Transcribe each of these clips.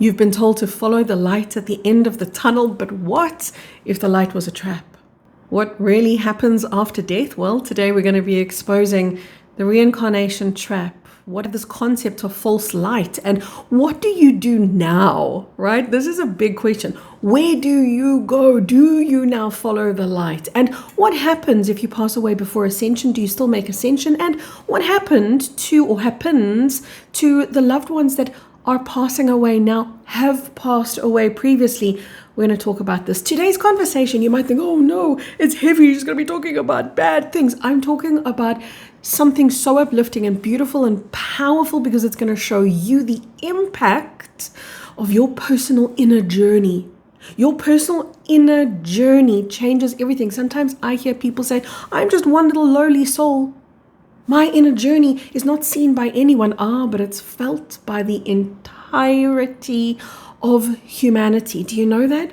You've been told to follow the light at the end of the tunnel, but what if the light was a trap? What really happens after death? Well, today we're going to be exposing the reincarnation trap. What is this concept of false light? And what do you do now, right? This is a big question. Where do you go? Do you now follow the light? And what happens if you pass away before ascension? Do you still make ascension? And what happens to the loved ones that are passing away now, have passed away previously? We're going to talk about this. Today's conversation, you might think, oh no, it's heavy. She's going to be talking about bad things. I'm talking about something so uplifting and beautiful and powerful because it's going to show you the impact of your personal inner journey. Your personal inner journey changes everything. Sometimes I hear people say, I'm just one little lowly soul. My inner journey is not seen by anyone. But it's felt by the entirety of humanity. Do you know that?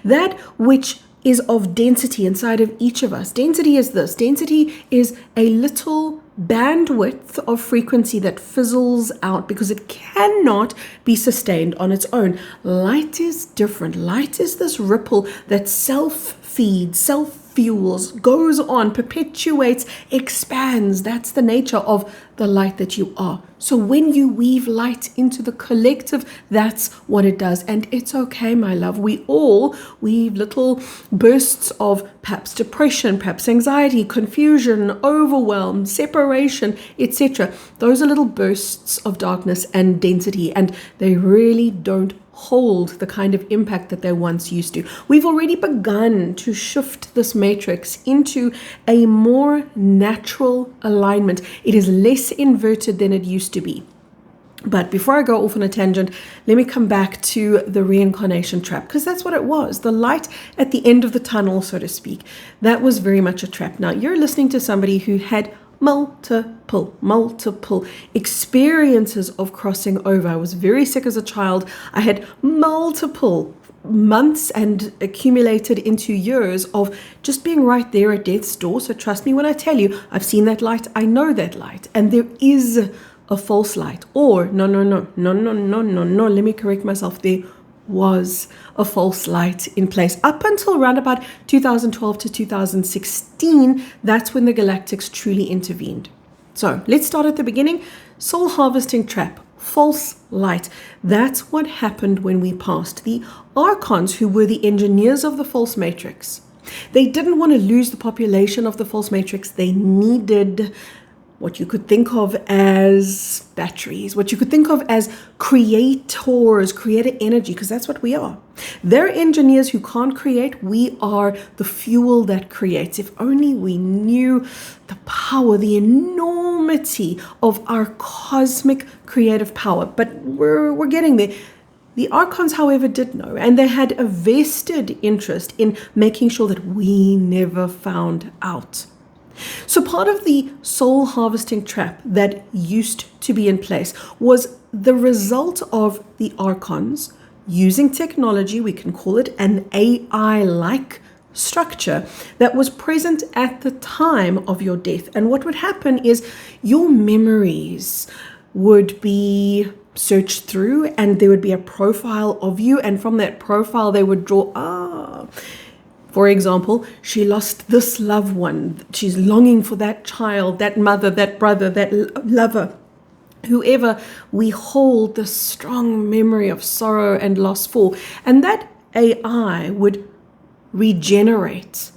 That which is of density inside of each of us. Density is this. Density is a little bandwidth of frequency that fizzles out because it cannot be sustained on its own. Light is different. Light is this ripple that self-feeds, self-fuels, goes on, perpetuates, expands. That's the nature of the light that you are. So when you weave light into the collective, that's what it does. And it's okay, my love. We all weave little bursts of perhaps depression, perhaps anxiety, confusion, overwhelm, separation, etc. Those are little bursts of darkness and density, and they really don't hold the kind of impact that they once used to. We've already begun to shift this matrix into a more natural alignment. It is less inverted than it used to be. But before I go off on a tangent, let me come back to the reincarnation trap, because that's what it was. The light at the end of the tunnel, so to speak, that was very much a trap. Now, you're listening to somebody who had multiple experiences of crossing over. I was very sick as a child. I had multiple months and accumulated into years of just being right there at death's door. So trust me when I tell you, I've seen that light. I know that light. And there is a false light. Or no. Let me correct myself. There was a false light in place up until around about 2012 to 2016. That's when the Galactics truly intervened. So let's start at the beginning. Soul harvesting trap, false light. That's what happened when we passed. The archons, who were the engineers of the false matrix, they didn't want to lose the population of the false matrix. They needed what you could think of as batteries, what you could think of as creators, creator energy, because that's what we are. They're engineers who can't create. We are the fuel that creates. If only we knew the power, the enormity of our cosmic creative power. But we're getting there. The archons, however, did know, and they had a vested interest in making sure that we never found out. So part of the soul harvesting trap that used to be in place was the result of the archons using technology. We can call it an AI-like structure that was present at the time of your death. And what would happen is your memories would be searched through, and there would be a profile of you, and from that profile they would draw, for example, she lost this loved one. She's longing for that child, that mother, that brother, that lover, whoever we hold the strong memory of sorrow and loss for. And that AI would regenerate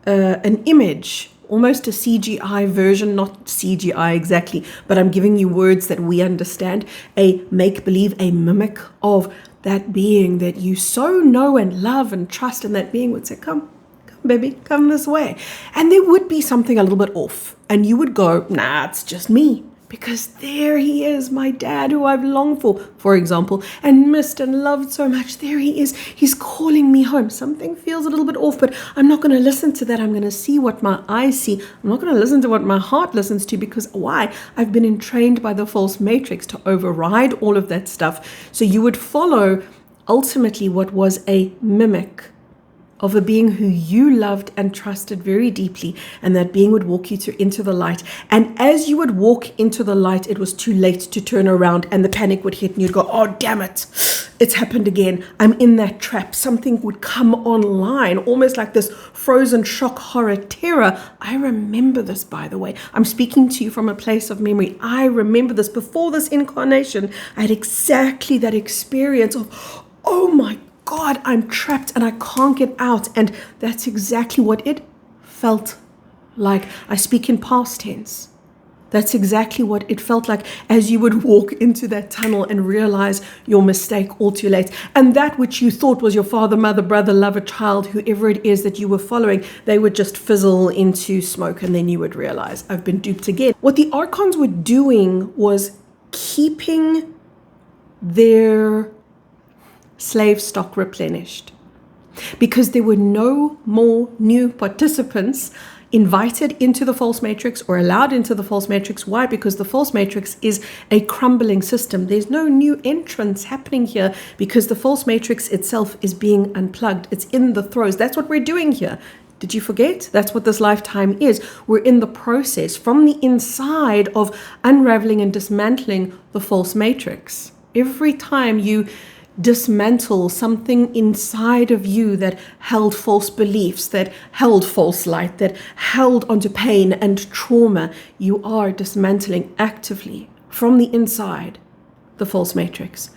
an image, almost a CGI version, not CGI exactly, but I'm giving you words that we understand, a make-believe, a mimic of that being that you so know and love and trust, and that being would say, come baby, come this way. And there would be something a little bit off, and you would go, nah, it's just me, because there he is, my dad who I've longed for example, and missed and loved so much. There he is. He's calling me home. Something feels a little bit off, but I'm not going to listen to that. I'm going to see what my eyes see. I'm not going to listen to what my heart listens to, because why? I've been entrained by the false matrix to override all of that stuff. So you would follow ultimately what was a mimic of a being who you loved and trusted very deeply, and that being would walk you into the light. And as you would walk into the light, it was too late to turn around, and the panic would hit, and you'd go, oh, damn it. it's happened again. I'm in that trap. Something would come online, almost like this frozen shock, horror, terror. I remember this, by the way. I'm speaking to you from a place of memory. I remember this. Before this incarnation, I had exactly that experience of, oh my God, I'm trapped and I can't get out. And that's exactly what it felt like. I speak in past tense. That's exactly what it felt like as you would walk into that tunnel and realize your mistake all too late. And that which you thought was your father, mother, brother, lover, child, whoever it is that you were following, they would just fizzle into smoke, and then you would realize, I've been duped again. What the archons were doing was keeping their slave stock replenished, because there were no more new participants invited into the false matrix or allowed into the false matrix. Why? Because the false matrix is a crumbling system. There's no new entrance happening here because the false matrix itself is being unplugged. It's in the throes. That's what we're doing here. Did you forget? That's what this lifetime is. We're in the process from the inside of unraveling and dismantling the false matrix. Every time you dismantle something inside of you that held false beliefs, that held false light, that held onto pain and trauma, you are dismantling actively from the inside the false matrix.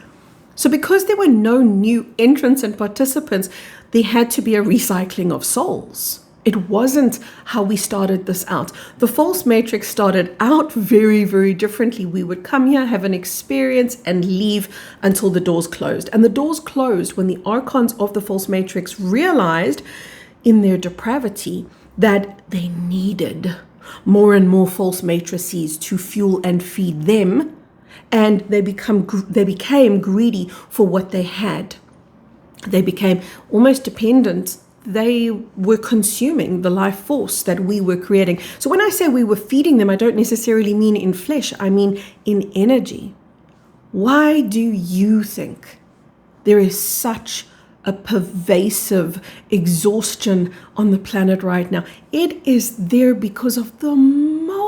So because there were no new entrants and participants, there had to be a recycling of souls. It wasn't how we started this out. The false matrix started out very, very differently. We would come here, have an experience, and leave until the doors closed. And the doors closed when the archons of the false matrix realized in their depravity that they needed more and more false matrices to fuel and feed them. And they became greedy for what they had. They became almost dependent. They were consuming the life force that we were creating. So when I say we were feeding them, I don't necessarily mean in flesh. I mean in energy. Why do you think there is such a pervasive exhaustion on the planet right now? It is there because of the multiple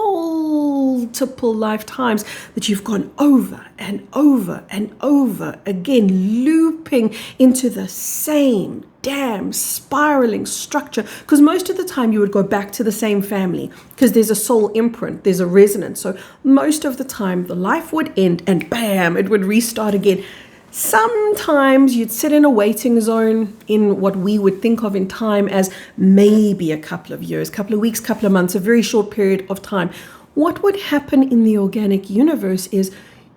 lifetimes that you've gone over and over and over again, looping into the same damn spiraling structure. Because most of the time you would go back to the same family because there's a soul imprint, there's a resonance. So most of the time the life would end and bam, it would restart again. Sometimes you'd sit in a waiting zone in what we would think of in time as maybe a couple of years, couple of weeks, couple of months, a very short period of time. What would happen in the organic universe is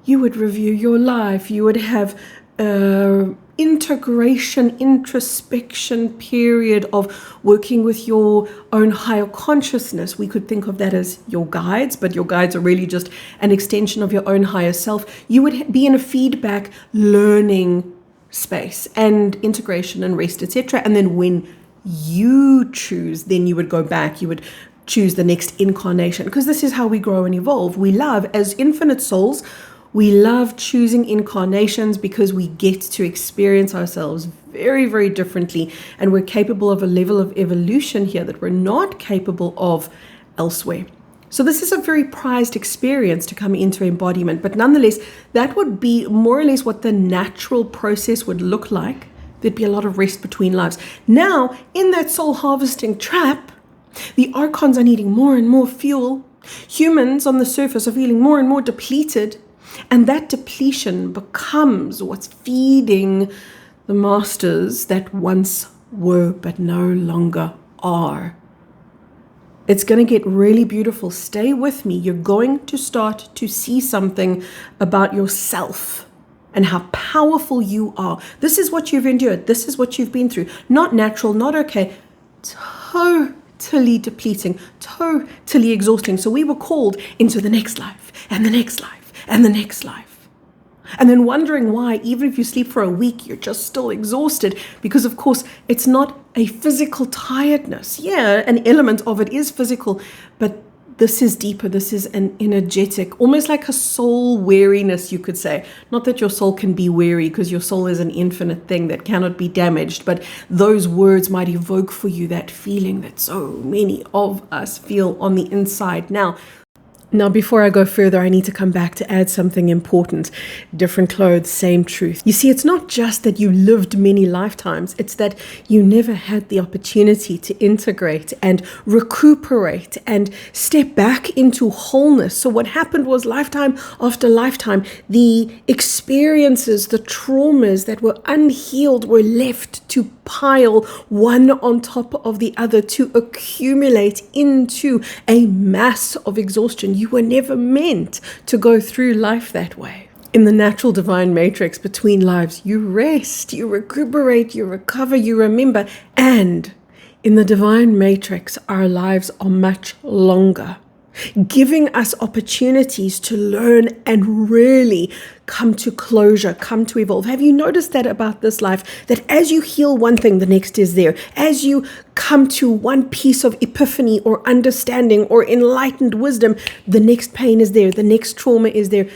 you would review your life, you would have integration, introspection period of working with your own higher consciousness. We could think of that as your guides, but your guides are really just an extension of your own higher self. You would be in a feedback learning space and integration and rest, etc. And then when you choose, then you would go back, you would choose the next incarnation, because this is how we grow and evolve. We love, as infinite souls, we love choosing incarnations because we get to experience ourselves very, very differently. And we're capable of a level of evolution here that we're not capable of elsewhere. So this is a very prized experience to come into embodiment. But nonetheless, that would be more or less what the natural process would look like. There'd be a lot of rest between lives. Now, in that soul harvesting trap, the archons are needing more and more fuel. Humans on the surface are feeling more and more depleted. And that depletion becomes what's feeding the masters that once were but no longer are. It's going to get really beautiful. Stay with me. You're going to start to see something about yourself and how powerful you are. This is what you've endured. This is what you've been through. Not natural, not okay. Totally depleting, totally exhausting. So we were called into the next life and the next life and the next life. And then wondering why, even if you sleep for a week, you're just still exhausted. Because, of course, it's not a physical tiredness. Yeah, an element of it is physical, but this is deeper. This is an energetic, almost like a soul weariness, you could say. Not that your soul can be weary, because your soul is an infinite thing that cannot be damaged. But those words might evoke for you that feeling that so many of us feel on the inside now. Now, before I go further, I need to come back to add something important. Different clothes, same truth. You see, it's not just that you lived many lifetimes, it's that you never had the opportunity to integrate and recuperate and step back into wholeness. So what happened was lifetime after lifetime, the experiences, the traumas that were unhealed were left to pile one on top of the other, to accumulate into a mass of exhaustion. You were never meant to go through life that way. In the natural divine matrix between lives, you rest, you recuperate, you recover, you remember. And in the divine matrix, our lives are much longer, giving us opportunities to learn and really come to closure, come to evolve. Have you noticed that about this life? That as you heal one thing, the next is there. As you come to one piece of epiphany or understanding or enlightened wisdom, the next pain is there, the next trauma is there.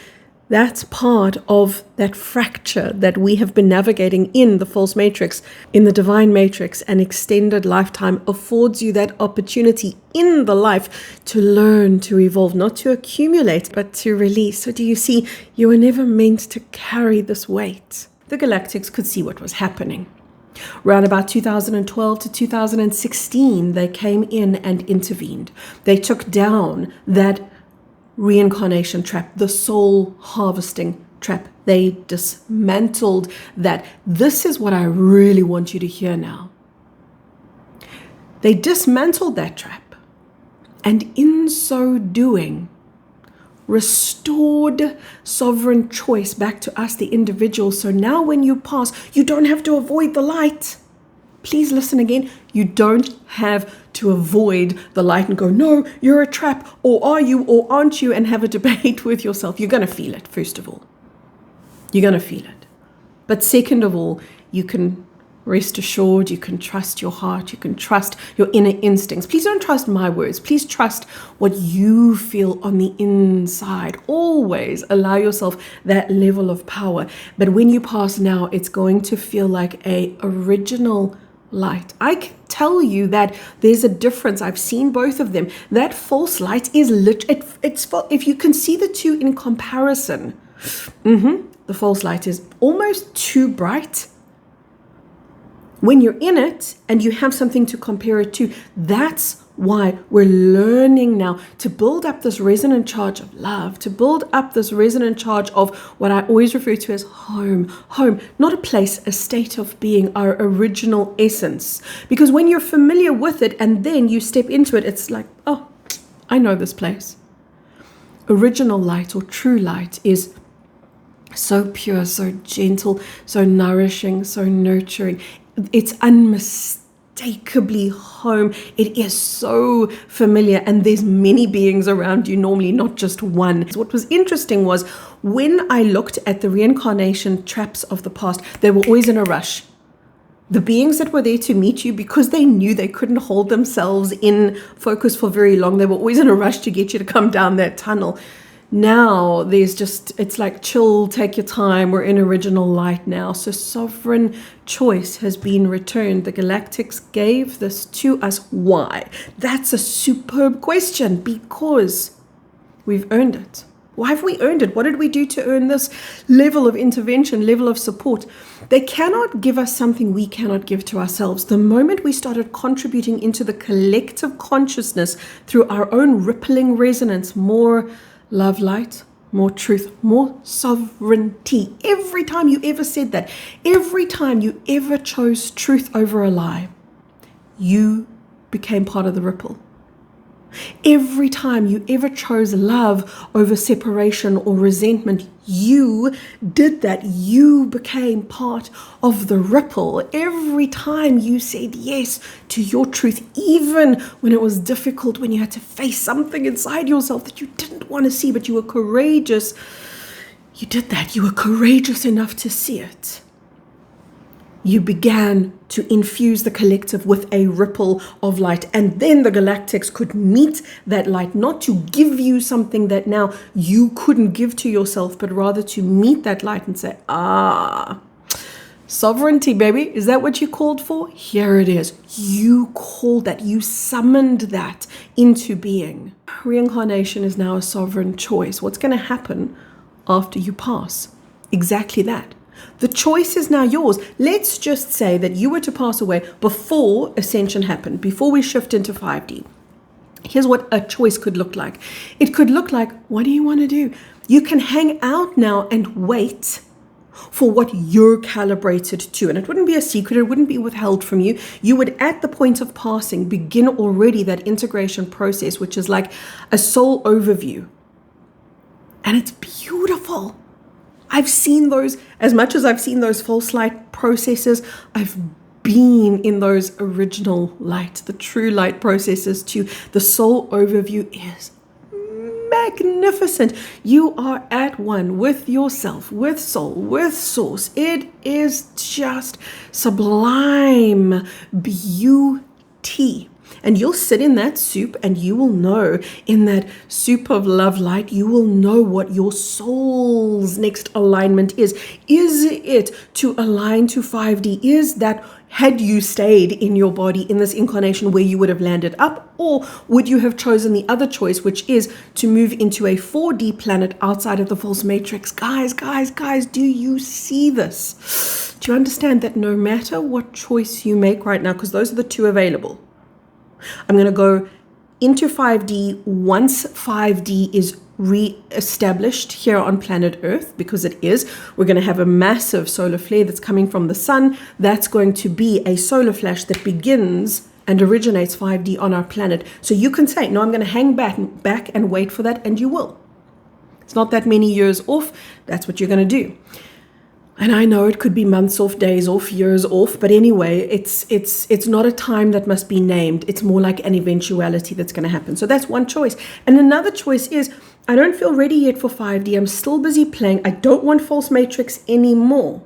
That's part of that fracture that we have been navigating in the false matrix. In the divine matrix, an extended lifetime affords you that opportunity in the life to learn, to evolve, not to accumulate, but to release. So do you see, you were never meant to carry this weight. The Galactics could see what was happening. Around about 2012 to 2016, they came in and intervened. They took down that reincarnation trap, the soul harvesting trap. They dismantled that. This is what I really want you to hear now. They dismantled that trap, and in so doing, restored sovereign choice back to us, the individual. So now when you pass, you don't have to avoid the light. Please listen again. You don't have to avoid the light and go, no, you're a trap, or are you, or aren't you, and have a debate with yourself. You're going to feel it, first of all. You're going to feel it. But second of all, you can rest assured, you can trust your heart, you can trust your inner instincts. Please don't trust my words. Please trust what you feel on the inside. Always allow yourself that level of power. But when you pass now, it's going to feel like a original light. I can tell you that there's a difference. I've seen both of them. That false light is if you can see the two in comparison, the false light is almost too bright. When you're in it and you have something to compare it to, that's why we're learning now to build up this resonant charge of love, to build up this resonant charge of what I always refer to as home, not a place, a state of being, our original essence. Because when you're familiar with it and then you step into it, it's like, oh, I know this place. Original light or true light is so pure, so gentle, so nourishing, so nurturing. It's unmistakably home. It is so familiar, and there's many beings around you normally, not just one. What was interesting was when I looked at the reincarnation traps of the past, they were always in a rush. The beings that were there to meet you, because they knew they couldn't hold themselves in focus for very long, they were always in a rush to get you to come down that tunnel. Now it's like chill, take your time. We're in original light now. So sovereign choice has been returned. The Galactics gave this to us. Why? That's a superb question. Because we've earned it. Why have we earned it? What did we do to earn this level of intervention, level of support? They cannot give us something we cannot give to ourselves. The moment we started contributing into the collective consciousness through our own rippling resonance, more love, light, more truth, more sovereignty. Every time you ever said that, every time you ever chose truth over a lie, you became part of the ripple. Every time you ever chose love over separation or resentment, you did that. You became part of the ripple. Every time you said yes to your truth, even when it was difficult, when you had to face something inside yourself that you didn't want to see, but you were courageous, you did that. You were courageous enough to see it. You began to infuse the collective with a ripple of light. And then the Galactics could meet that light, not to give you something that now you couldn't give to yourself, but rather to meet that light and say, Sovereignty, baby. Is that what you called for? Here it is. You called that. You summoned that into being. Reincarnation is now a sovereign choice. What's going to happen after you pass? Exactly that. The choice is now yours. Let's just say that you were to pass away before ascension happened, before we shift into 5D. Here's what a choice could look like. It could look like, what do you want to do? You can hang out now and wait for what you're calibrated to. And it wouldn't be a secret. It wouldn't be withheld from you. You would, at the point of passing, begin already that integration process, which is like a soul overview. And it's beautiful. I've seen those, as much as I've seen those false light processes, I've been in those original light, the true light processes too. The soul overview is magnificent. You are at one with yourself, with soul, with source. It is just sublime beauty. And you'll sit in that soup and you will know, in that soup of love light, you will know what your soul's next alignment is. Is it to align to 5D? Is that, had you stayed in your body in this incarnation, where you would have landed up? Or would you have chosen the other choice, which is to move into a 4D planet outside of the false matrix? Guys, do you see this? Do you understand that no matter what choice you make right now, because those are the two available, I'm going to go into 5D once 5D is re-established here on planet Earth, because it is. We're going to have a massive solar flare that's coming from the sun. That's going to be a solar flash that begins and originates 5D on our planet. So you can say, no, I'm going to hang back and wait for that, and you will. It's not that many years off. That's what you're going to do. And I know it could be months off, days off, years off, but anyway, it's not a time that must be named. It's more like an eventuality that's going to happen. So that's one choice. And another choice is, I don't feel ready yet for 5D. I'm still busy playing. I don't want false matrix anymore.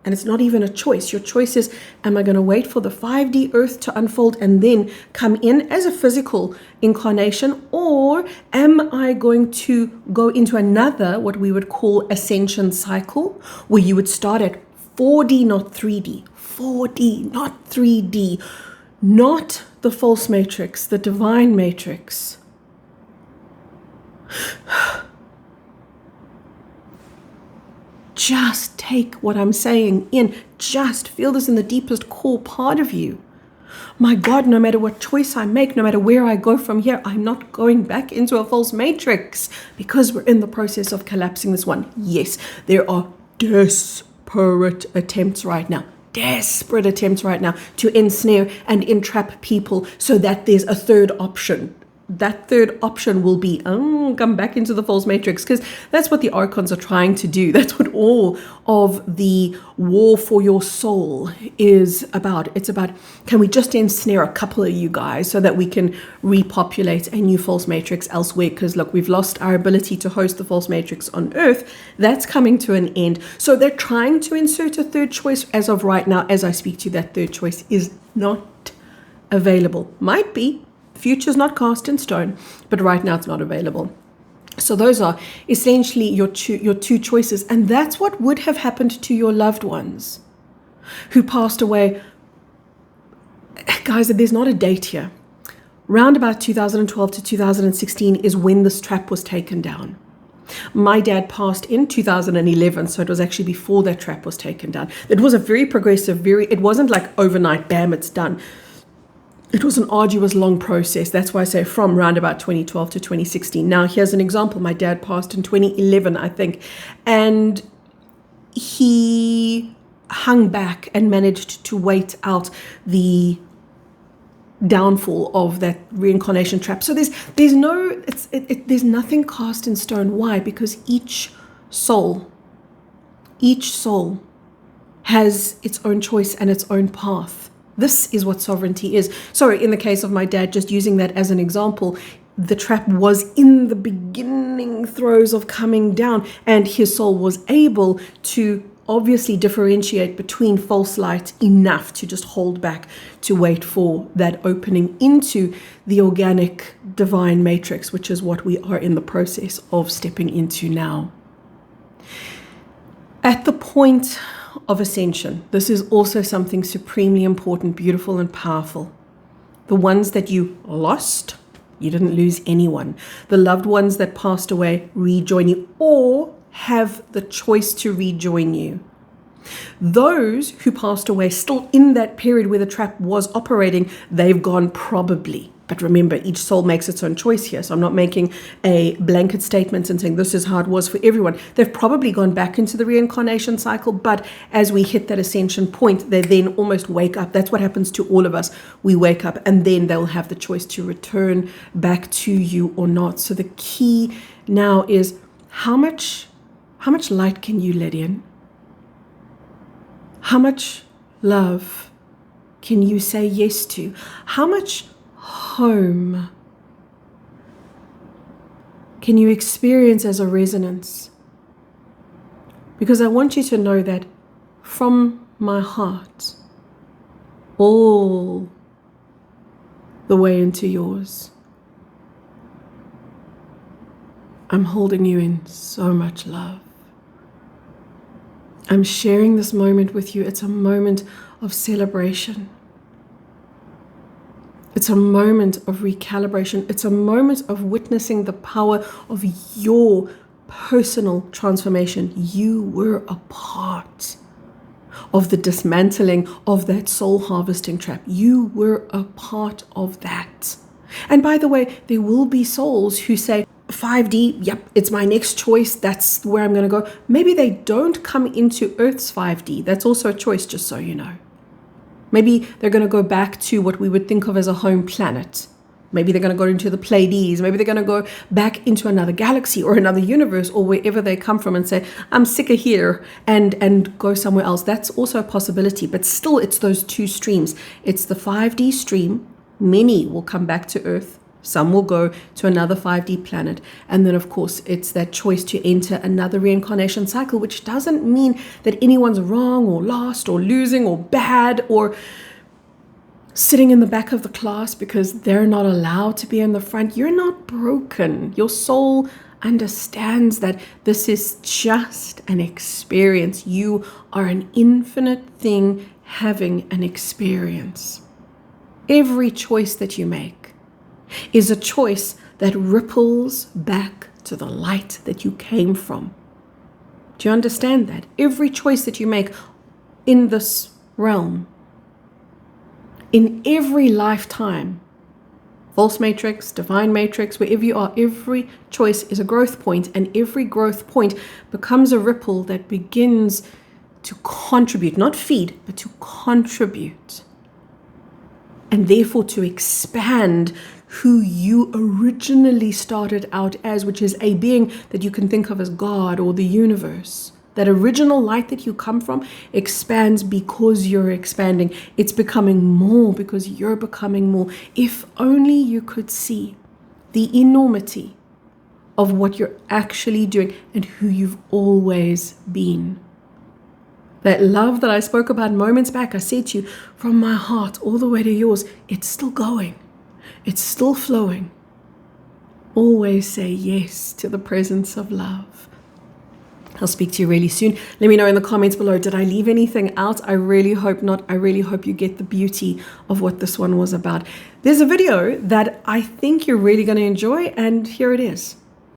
And it's not even a choice. Your choice is, am I going to wait for the 5D Earth to unfold and then come in as a physical incarnation? Or am I going to go into another, what we would call ascension cycle, where you would start at 4D, not 3D. 4D, not 3D. Not the false matrix, the divine matrix. Just take what I'm saying in. Just feel this in the deepest core part of you. My God, no matter what choice I make, no matter where I go from here, I'm not going back into a false matrix, because we're in the process of collapsing this one. Yes, there are desperate attempts right now to ensnare and entrap people so that there's a third option. That third option will be, come back into the false matrix, because that's what the archons are trying to do. That's what all of the war for your soul is about. It's about, can we just ensnare a couple of you guys so that we can repopulate a new false matrix elsewhere? Because look, we've lost our ability to host the false matrix on Earth. That's coming to an end. So they're trying to insert a third choice. As of right now, as I speak to you, that third choice is not available. Might be. Future's not cast in stone, but right now it's not available. So those are essentially your two choices. And that's what would have happened to your loved ones who passed away. Guys, there's not a date here. Round about 2012 to 2016 is when this trap was taken down. My dad passed in 2011, so it was actually before that trap was taken down. It was a very progressive, it wasn't like overnight, bam, it's done. It was an arduous, long process. That's why I say from around about 2012 to 2016. Now, here's an example. My dad passed in 2011, I think, and he hung back and managed to wait out the downfall of that reincarnation trap. So there's nothing cast in stone. Why? Because each soul has its own choice and its own path. This is what sovereignty is. Sorry, in the case of my dad, just using that as an example, the trap was in the beginning throes of coming down, and his soul was able to obviously differentiate between false light enough to just hold back, to wait for that opening into the organic divine matrix, which is what we are in the process of stepping into now. At the point of ascension. This is also something supremely important, beautiful, and powerful. The ones that you lost, you didn't lose anyone. The loved ones that passed away rejoin you or have the choice to rejoin you. Those who passed away still in that period where the trap was operating, they've gone probably. But remember, each soul makes its own choice here. So I'm not making a blanket statement and saying this is how it was for everyone. They've probably gone back into the reincarnation cycle. But as we hit that ascension point, they then almost wake up. That's what happens to all of us. We wake up and then they'll have the choice to return back to you or not. So the key now is how much light can you let in? How much love can you say yes to? How much home can you experience as a resonance? Because I want you to know that from my heart, all the way into yours, I'm holding you in so much love. I'm sharing this moment with you. It's a moment of celebration. It's a moment of recalibration. It's a moment of witnessing the power of your personal transformation. You were a part of the dismantling of that soul harvesting trap. You were a part of that. And by the way, there will be souls who say, 5D, yep, it's my next choice. That's where I'm going to go. Maybe they don't come into Earth's 5D. That's also a choice, just so you know. Maybe they're going to go back to what we would think of as a home planet. Maybe they're going to go into the Pleiades. Maybe they're going to go back into another galaxy or another universe or wherever they come from and say, I'm sick of here, and go somewhere else. That's also a possibility. But still, it's those two streams. It's the 5D stream. Many will come back to Earth. Some will go to another 5D planet. And then, of course, it's that choice to enter another reincarnation cycle, which doesn't mean that anyone's wrong or lost or losing or bad or sitting in the back of the class because they're not allowed to be in the front. You're not broken. Your soul understands that this is just an experience. You are an infinite thing having an experience. Every choice that you make is a choice that ripples back to the light that you came from. Do you understand that? Every choice that you make in this realm, in every lifetime, false matrix, divine matrix, wherever you are, every choice is a growth point, and every growth point becomes a ripple that begins to contribute, not feed, but to contribute, and therefore to expand who you originally started out as, which is a being that you can think of as God or the universe. That original light that you come from expands because you're expanding. It's becoming more because you're becoming more. If only you could see the enormity of what you're actually doing and who you've always been. That love that I spoke about moments back, I said to you, from my heart all the way to yours, it's still going. It's still flowing. Always say yes to the presence of love. I'll speak to you really soon. Let me know in the comments below, did I leave anything out? I really hope not. I really hope you get the beauty of what this one was about. There's a video that I think you're really going to enjoy, and here it is.